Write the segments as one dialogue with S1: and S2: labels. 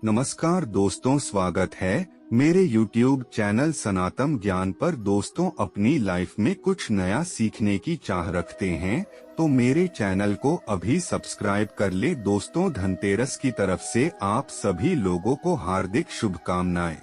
S1: नमस्कार दोस्तों, स्वागत है मेरे YouTube चैनल सनातन ज्ञान पर। दोस्तों, अपनी लाइफ में कुछ नया सीखने की चाह रखते हैं तो मेरे चैनल को अभी सब्सक्राइब कर ले। दोस्तों, धनतेरस की तरफ से आप सभी लोगों को हार्दिक शुभकामनाएं।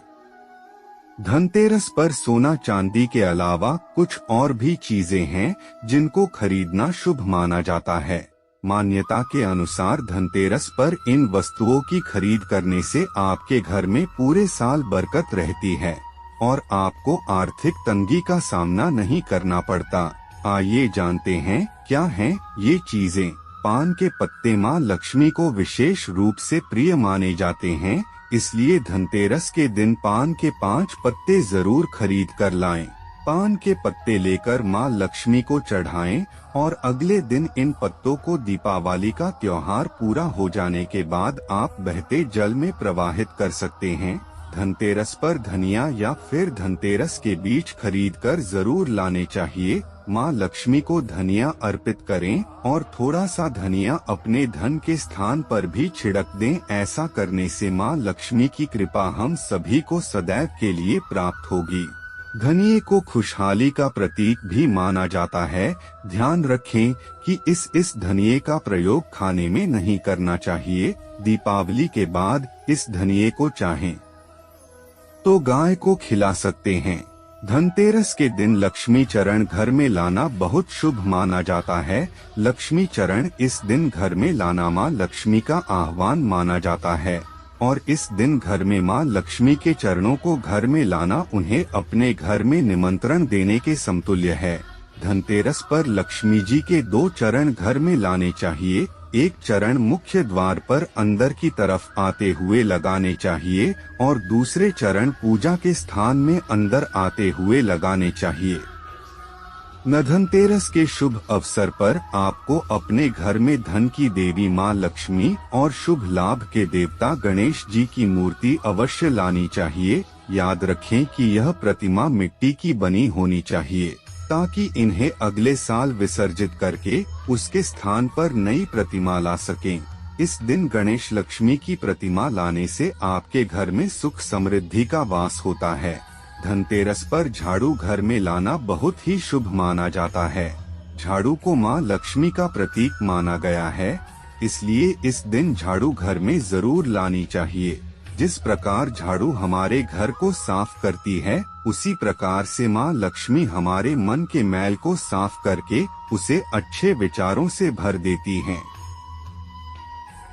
S1: धनतेरस पर सोना चांदी के अलावा कुछ और भी चीजें हैं जिनको खरीदना शुभ माना जाता है। मान्यता के अनुसार धनतेरस पर इन वस्तुओं की खरीद करने से आपके घर में पूरे साल बरकत रहती है और आपको आर्थिक तंगी का सामना नहीं करना पड़ता। आइए जानते हैं क्या हैं ये चीजें। पान के पत्ते मां लक्ष्मी को विशेष रूप से प्रिय माने जाते हैं, इसलिए धनतेरस के दिन पान के 5 पत्ते जरूर खरीद कर लाएं। पान के पत्ते लेकर मां लक्ष्मी को चढ़ाएं और अगले दिन इन पत्तों को दीपावली का त्योहार पूरा हो जाने के बाद आप बहते जल में प्रवाहित कर सकते हैं। धनतेरस पर धनिया या फिर धनतेरस के बीज खरीद कर जरूर लाने चाहिए। मां लक्ष्मी को धनिया अर्पित करें और थोड़ा सा धनिया अपने धन के स्थान पर भी छिड़क दें। ऐसा करने से मां लक्ष्मी की कृपा हम सभी को सदैव के लिए प्राप्त होगी। धनिये को खुशहाली का प्रतीक भी माना जाता है। ध्यान रखें कि इस धनिये का प्रयोग खाने में नहीं करना चाहिए। दीपावली के बाद इस धनिये को चाहें तो गाय को खिला सकते हैं। धनतेरस के दिन लक्ष्मी चरण घर में लाना बहुत शुभ माना जाता है। लक्ष्मी चरण इस दिन घर में लाना मां लक्ष्मी का आह्वान माना जाता है और इस दिन घर में मां लक्ष्मी के चरणों को घर में लाना उन्हें अपने घर में निमंत्रण देने के समतुल्य है। धनतेरस पर लक्ष्मी जी के 2 चरण घर में लाने चाहिए। एक चरण मुख्य द्वार पर अंदर की तरफ आते हुए लगाने चाहिए और दूसरे चरण पूजा के स्थान में अंदर आते हुए लगाने चाहिए। धनतेरस के शुभ अवसर पर आपको अपने घर में धन की देवी मां लक्ष्मी और शुभ लाभ के देवता गणेश जी की मूर्ति अवश्य लानी चाहिए। याद रखें कि यह प्रतिमा मिट्टी की बनी होनी चाहिए ताकि इन्हें अगले साल विसर्जित करके उसके स्थान पर नई प्रतिमा ला सकें। इस दिन गणेश लक्ष्मी की प्रतिमा लाने से आपके घर में सुख समृद्धि का वास होता है। धनतेरस पर झाड़ू घर में लाना बहुत ही शुभ माना जाता है। झाड़ू को मां लक्ष्मी का प्रतीक माना गया है, इसलिए इस दिन झाड़ू घर में जरूर लानी चाहिए। जिस प्रकार झाड़ू हमारे घर को साफ करती है, उसी प्रकार से मां लक्ष्मी हमारे मन के मैल को साफ करके उसे अच्छे विचारों से भर देती हैं।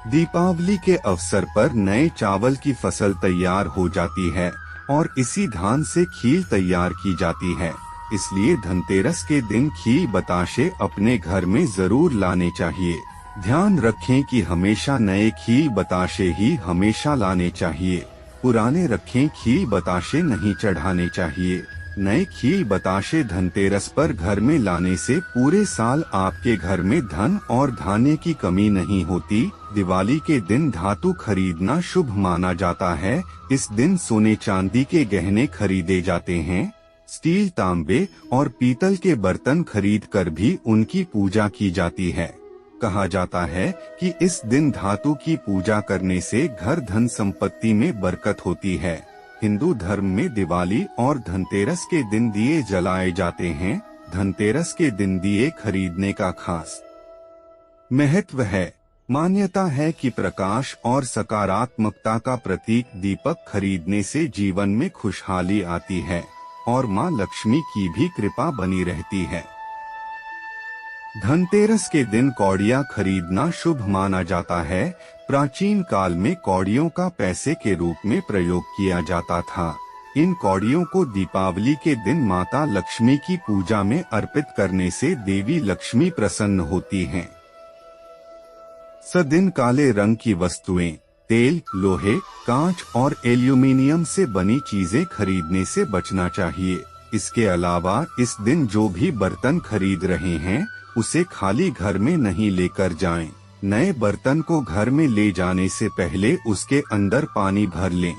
S1: दीपावली के अवसर पर नए चावल की फसल तैयार हो जाती है और इसी धान से खीर तैयार की जाती है, इसलिए धनतेरस के दिन खीर बताशे अपने घर में जरूर लाने चाहिए। ध्यान रखें कि हमेशा नए खीर बताशे ही हमेशा लाने चाहिए। पुराने रखें खीर बताशे नहीं चढ़ाने चाहिए। नए खीर बताशे धनतेरस पर घर में लाने से पूरे साल आपके घर में धन और धान्य की कमी नहीं होती। दिवाली के दिन धातु खरीदना शुभ माना जाता है। इस दिन सोने चांदी के गहने खरीदे जाते हैं। स्टील, तांबे और पीतल के बर्तन खरीद कर भी उनकी पूजा की जाती है। कहा जाता है कि इस दिन धातु की पूजा करने से घर धन संपत्ति में बरकत होती है। हिंदू धर्म में दिवाली और धनतेरस के दिन दिए जलाए जाते हैं। धनतेरस के दिन दिए खरीदने का खास महत्व है। मान्यता है कि प्रकाश और सकारात्मकता का प्रतीक दीपक खरीदने से जीवन में खुशहाली आती है और मां लक्ष्मी की भी कृपा बनी रहती है। धनतेरस के दिन कौड़ियां खरीदना शुभ माना जाता है। प्राचीन काल में कौड़ियों का पैसे के रूप में प्रयोग किया जाता था। इन कौड़ियों को दीपावली के दिन माता लक्ष्मी की पूजा में अर्पित करने से देवी लक्ष्मी प्रसन्न होती हैं। दिन काले रंग की वस्तुएं, तेल, लोहे, कांच और एल्यूमीनियम से बनी चीजें खरीदने से बचना चाहिए। इसके अलावा इस दिन जो भी बर्तन खरीद रहे हैं उसे खाली घर में नहीं लेकर जाएं। नए बर्तन को घर में ले जाने से पहले उसके अंदर पानी भर लें।